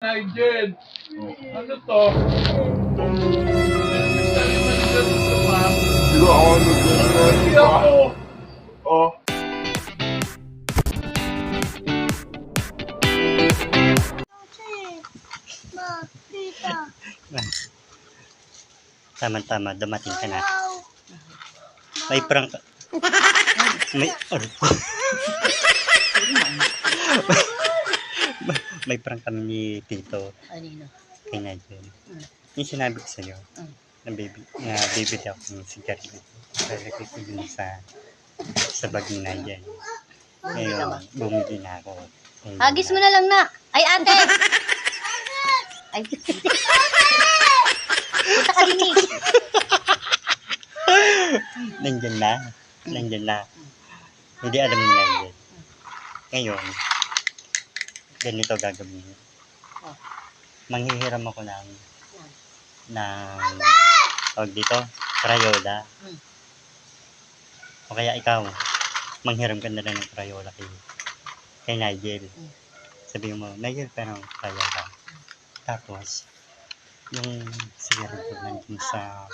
Nigel, ano to? Hindi ako nag-ganyan, Hindi di ba? ako. Oh. Tama-tama, dumating ka na. May prank... May... May prank kami ni Tito. Anino? Kay Nigel. Yung sinabi ko sa'yo. Na bibili ako ng sigarilyo. Lalagay ko dun sa bag ni Nigel. Ngayon, bumili na ako. Ayun Hagis mo na. na lang na. Ay, ate! Ay, punta ka din eh. Nandyan na. Nandyan na. Hindi alam ni Nigel. Ngayon, ganito gagawin. Manghihiram ako ng tawag dito, Crayola. O kaya ikaw, manghiram ka na lang ng Crayola kay Nigel. Sabihin mo, Nigel, pero Crayola. Tapos, yung sigarilyo nandun sa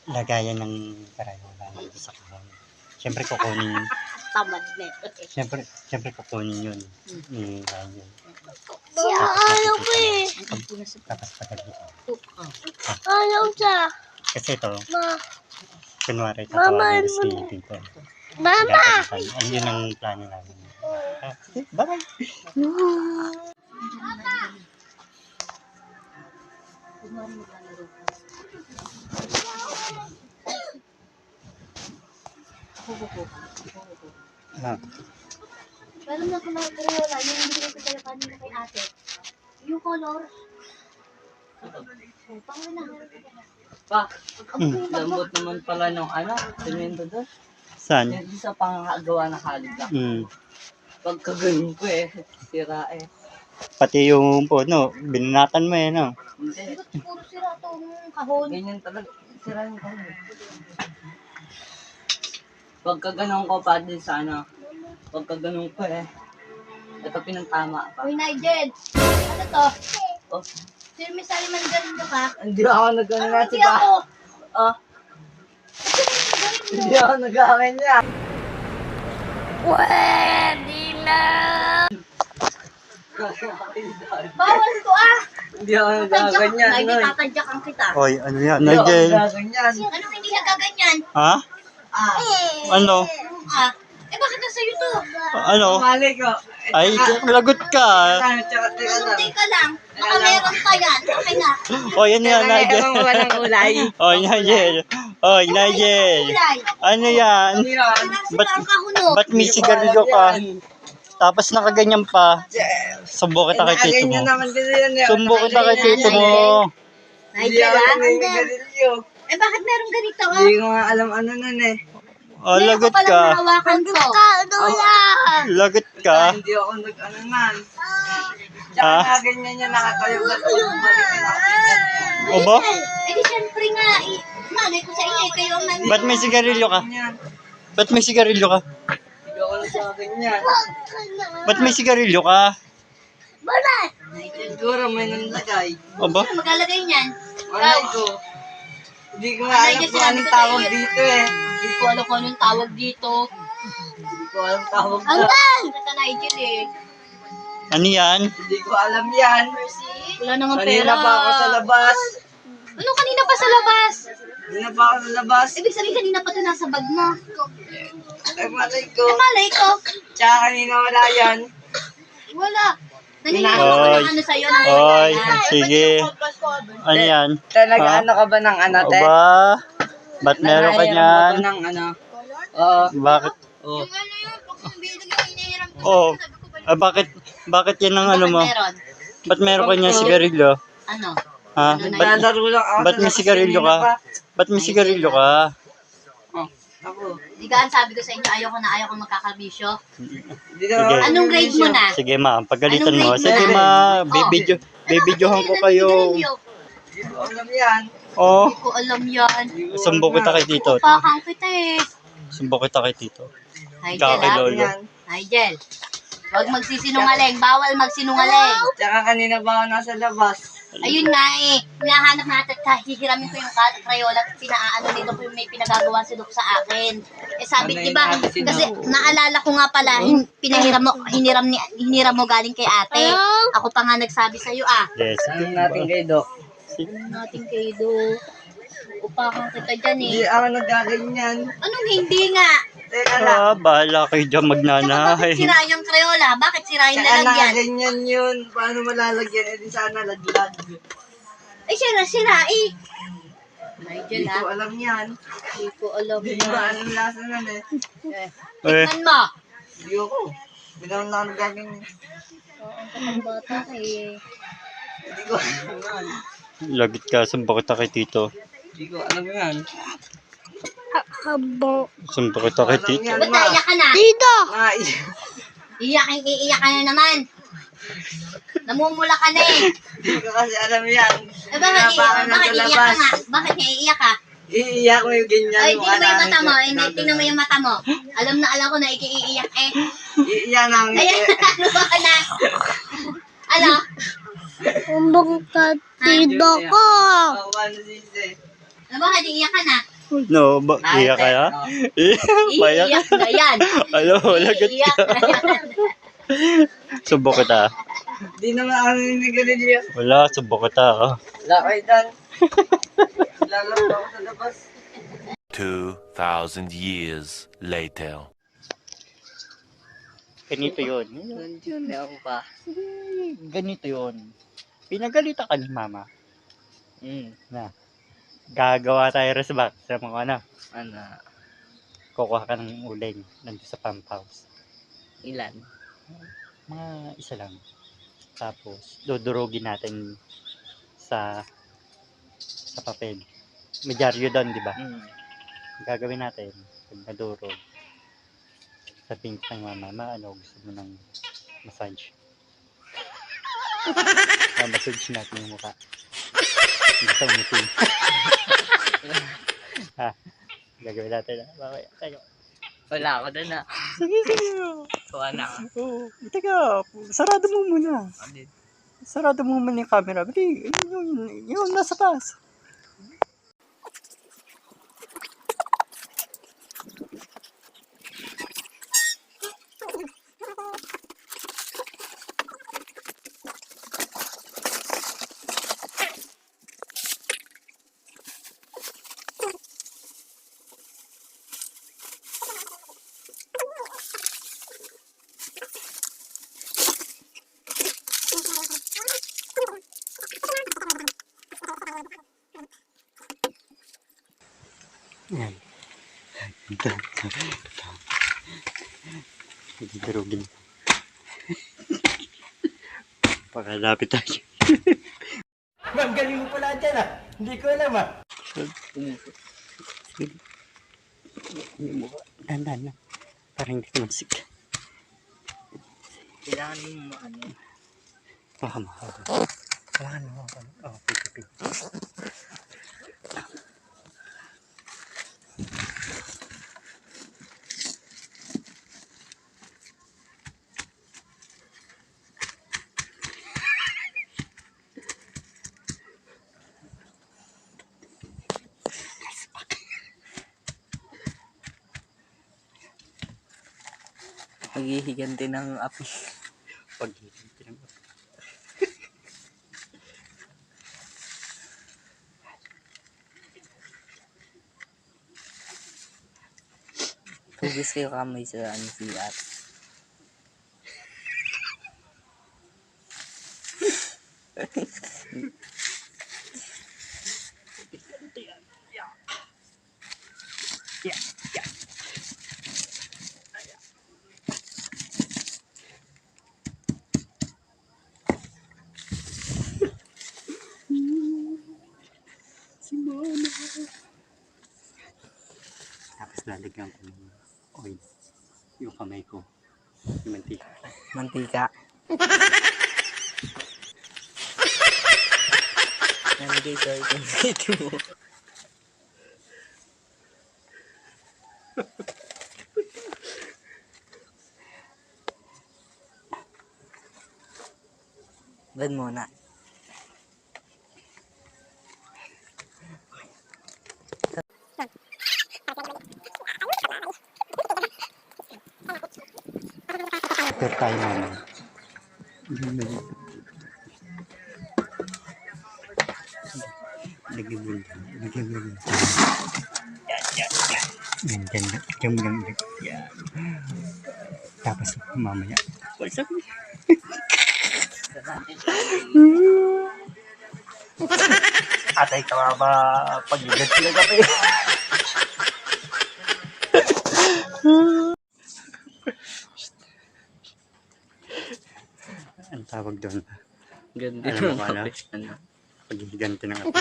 lagayan ng Crayola nandun sa kahon. Siyempre kukunin yun. Tamad na ito. Siyempre kukunin yun ni Nigel. Ayaw ko eh. Tapos pagkakita. Ayaw siya. Kasi ito, Ma. kunwari tatawagin ko si Tito. Mama! Ayun yun ang plano namin. Bye! Pero na kung nakakariola, yung hindi ko sa'yo kanina kay ate. Yung color. Pangalan na. Pa, lambot naman pala nung semento doon. Saan? Yung isa pangagawa na halida. Pagkagaling ko sira Pati yung puno, binanatan mo eh, no? Hindi, Puro sira itong kahon. ganyan talaga. Sira yung kahon. Pagkaganon ko pa din sa pagkaganon ko ito pinantama pa. Uy, Nigel! Ano to? Oh, Sino may saliman ganun ka? hindi ako nag-ano Ano na hindi siya. ako? Oh, hindi ako nag-amin niya. Pwede na! Bawal to ah! Hindi ako nag-aganyan. Nigel, tatadyakan kita. Oy, ano yan, Hindi ako Nigel? nag-aganyan. Anong hindi nagaganyan? Ha? Ano? Ah, eh bakit nasa'yo to? Ano? Mali ko. Ay, lagot ka. Sunti ka lang. Baka meron pa yan. Okay na. Oy, ano yan, Nigel? Ewan ko walang kulay. Oy, Nigel. Oy, Nigel. Kulay. Ano yan? Ba't ang kahuno? Ba't may sigarilyo ka? Tapos nakaganyan pa. Sumbo kita kay tito mo. Nakaganyan naman kasi yan. Sumbo kita kay tito mo. Hindi Nigel ako ah? nangyagarilyo. Eh bakit meron ganito ah? Hindi ko nga alam ano nun Oh, lagot ka. Hawakan ko. Lagot ka. Hindi ako nag-ano nan. Ah? Tsaka ganyan yan nakatayo na pagbalik na nakaganyan. O ba? Eh di syempre nga. Malay ko sa inyo. Kayo ang nandun. Ba't may sigarilyo ka? Ganyan. Ba't may sigarilyo ka? Hindi ako nagsaganyan. Ba't may sigarilyo ka? Siguro may nalagay. O ba? Ano maglalagay niyan? Malay ko. Hindi ko nga alam kung anong tawag dito Hindi ko alam kung anong tawag dito. Hindi ko alam tawag Ang doon. gal! Ito Nigel eh. Ano yan? Hindi ko alam yan. Wala nang pera. Kanina pa ako sa labas. Ano kanina pa sa labas? Kanina pa ako sa labas. Ibig sabihin kanina pa ito nasa bag mo. Ay malay ko. Eh malay ko. Tsaka kanina wala yan. Wala. Naniniwala ko Oy. ng ano sa'yo. Nang Oy, sige. Ano yan? Talaga Ha? ano ka ba ng O ba? Ba't meron ka niyan? Ng Oo. Bakit? Oh. Yung ano yun, kung bilang yung hinihiram ko. Oh. Sabi ko ba? Bakit yan ang ano mo? Meron. Ba't meron ka niyan sigarilyo? Ano? Ha? Ba't, Nalaro lang ako. ba't may sigarilyo ka? Ba't may sigarilyo ka? Ako. Di ka sabi ko sa inyo, ayaw ko magkakabisyo. Hindi Sige. na Anong grade mo na? Sige ma, pagalitan Anong mo. grade Sige mo? ma, Oh. bibidyohan ko kayo. Hindi ko alam yan. Oh, Hindi ko alam yan. sumbo kita kay tito. Pakang kita eh. Sumbo kita kay tito. Nigel Tsaka kay ah. lolo. Yan. Nigel. Huwag magsisinungaling. Bawal magsinungaling. Tsaka kanina ba ako nasa labas? Ayun nga eh. Hinahanap natin kahit hihiramin ko yung Crayola at pinaano dito ko yung may pinagagawa si Doc sa akin. Eh sabi, Ano di yun ba? natin si Kasi Doc? naalala ko nga pala, hiniram mo galing kay ate. Ako pa nga nagsabi sa'yo ah. Yes. Ano natin kay Doc? Natin kay Doc. Upakan kita dyan eh. Hindi ako nagkaganyan. Anong hindi nga? Teka lang. Bahala kayo dyan Tsaka bakit magnanahay. sira yung Crayola? Bakit sira yung Tsaka lalagyan? nakaganyan yun. Paano malalagyan? Eh di sana laglag. Ay, sira eh. Ay, Hindi dyan ko ah. alam yan. Hindi ko alam Hindi ba na. anong lasa nun eh. Tignan mo. Hindi ako. Hindi naman ako nagkaganyan. Oo, ang kapang bata eh. Hindi ko alam yan. Lagit ka, sumpa kita kay Tito. Hindi ko alam yan. Sumpa kita kay Alam Tito. yan, Ba't ma. naiyak ka na? Iiyak ka na naman. Namumula ka na eh. Hindi ko kasi alam yan. Eh, bakit iiyak ka nga? Bakit niya iiyak ka? Iiyak mo yung ganyan. Ay, mukha tingnan mo yung mata mo. namin. Tingnan mo yung mata mo. Alam ko na iiyak eh. Iiyak namin. Ayan, ano ba ka na? Ano? Tito ko. Ano sisi? Ano bakit iiyak ka na? No, iya kaya? Bayak. Iiyak na yan. Ano, lagat Iiyak ka. na yan. Sumpa kita. Di naman ako ninigarilyo. Wala, sumpa kita. Wala kayo dan. Lalaro ako sa labas. 2,000 years later. Ganito yun. Nandiyan ako pa. Ganito yun. Pinagalitan ka ni Mama. Na. Gagawa tayo resback sa mga ano. Ano? Kukuha ka ng uling nandito sa pump house. Ilan? Mga isa lang. Tapos, dudurugin natin sa papel. May dyaryo doon, di ba? Gagawin natin, pag nadurog, sabihin ko ng mama, ano, gusto mo ng massage? Massage natin yung mukha. Hindi sa umutin. Ha? Gagawin natin. Bakit? Teka. Wala ako doon na. Sige. Kuha na ako. Oo. Teka, sarado mo muna. Andit. Sarado mo muna yung camera. Bili, yun, nasa taas. Yan. Hindi darugin. Pakalapit tayo. Ma'am, galing mo pala dyan ah. Hindi ko alam ah. Dandan na. Parang hindi ko mansik. Kailangan mo ano. Baka mahaba. Kailangan mo. Oh, pipipin. Paghihiganti ng api. Pag-ibig lang. Tugis kayo kamay sa ano si ate. Tapos lalagyan ko ng oil. Yung kamay ko. Yung mantika. Mantika. Nalagay sa itong video mo. Bed muna. Pero tayo naman. Lagi-lagi. Yan. Yan. Tapos mamaya. What's up? Atay ka ba pag-igat sila kape? Ang tawag doon? Ganda Alam mo ng ba na? kape. Ano? Pag-iganti ng kape.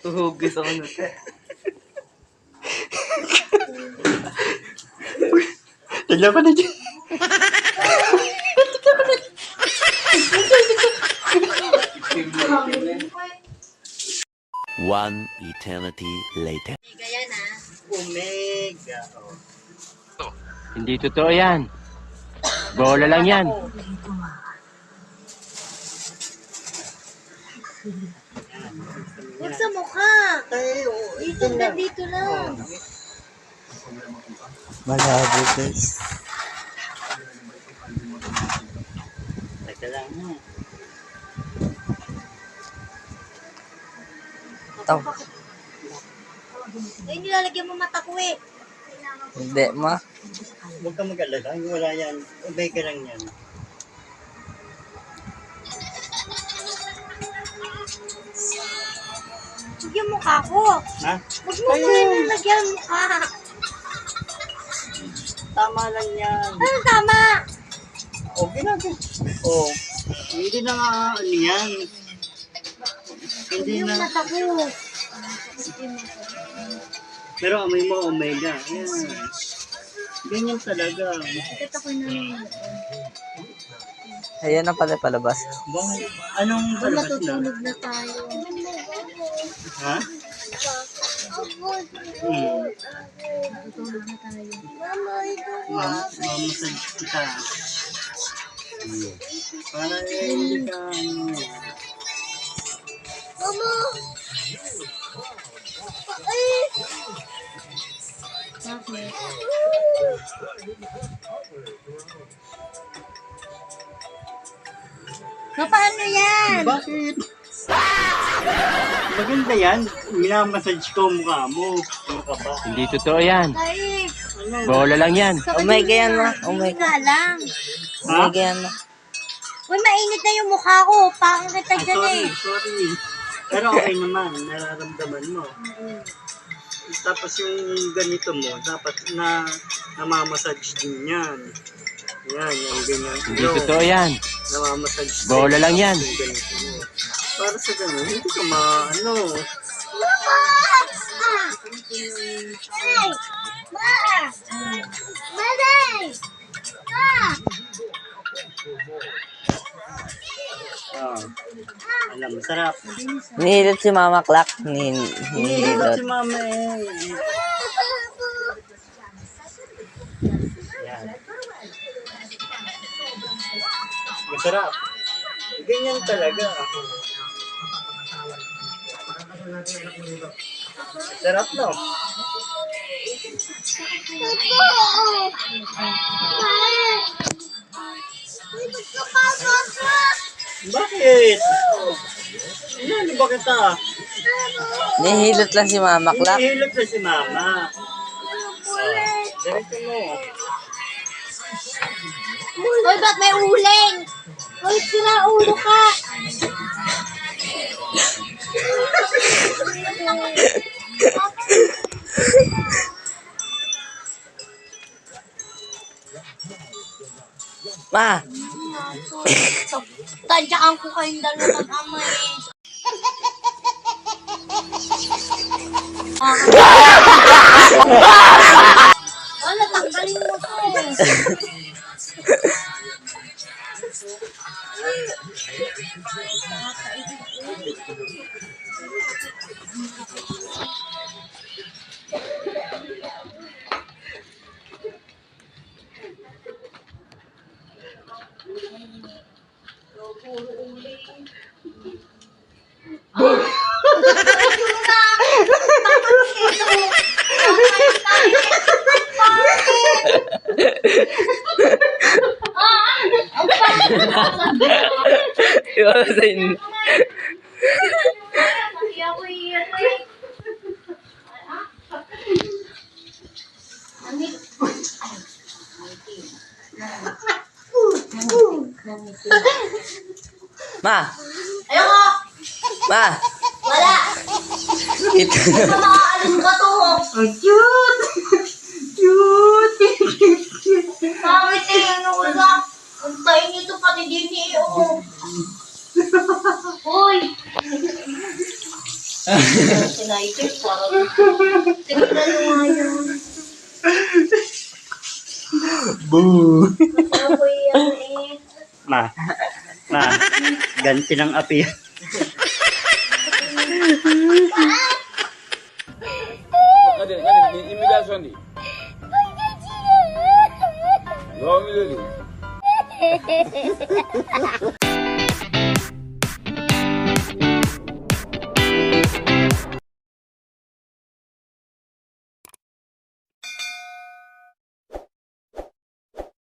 Uhugis ako na. Tignan ko na dyan. One eternity later. Gaya na. Omega. Hindi totoo yan. Bola lang yan. Huwag sa mukha. Dito na, dito lang. Malabo guys. Teka lang. Ito. Ay, nilalagyan mo mata ko eh. Hindi ma. Huwag kang mag-alala. Wala yan. Omega lang yan. Huwag yung mukha ko. Ha? Huwag mo nilalagyan ang mukha. Tama lang yan. Ano tama? Okay na. Oh. Hindi na nga ano yan. Hindi Yung na. mata ko. Pero amoy mo omega. Yan. Ganyan talaga. Bakit ako na Ayan na pala palabas. Bakit? Anong palabas na? matutulog na tayo. Ha? Hmm. Matutulog na tayo. Mamasage kita. Para hindi ka ano. Mama! Ay! Bakit? Paano yan? Bakit? Maganda yan. Minamassage ko ang mukha mo. Ano ka ba? Hindi totoo yan. Ay, Bola lang yan. Omega yan ma. hindi Omega. nga lang. Ha? Omega yan ma. Uy, mainit na yung mukha ko. Pakang kita Ay, dyan eh. sorry. Pero okay naman. Nararamdaman mo. Tapos yung ganito mo, dapat na namamassage din yan. Yan, yung ganyan. Hindi totoo yan. Namamassage din. Bola lang yan. Yung ganito mo. Para sa ganun, hindi ka maano. Mama! Ay! Ma! Maday! Ma! Ah. Alam, masarap. Nihilot si Mama Clark. Hinihilot Nihilot. si mama eh. Yan. Masarap. Ganyan talaga. Sarap, no? Bakit? Ano ba kita? Nihilot lang si Mama Clark. Hinihilot na si mama. Diretso mo. Uy, ba't may uling? Uy, sira ulo ka! Ma. Tadyaan ko kayong dalawa mag-ama eh. Wala, tanggalin mo to. Iwala sa inyo. Ma! Ayoko! Ma! Wala! Ito na. Mamaalim ka to! Oh, cute! Cute! Mami, tingin ko na. Antayin niyo to pati din niyo. Uy! Sinaipit, parang. Tingnan mo nga yun. Boo! Ako yan eh. Ma, ganti ng api. imitasyon di. Yo, mi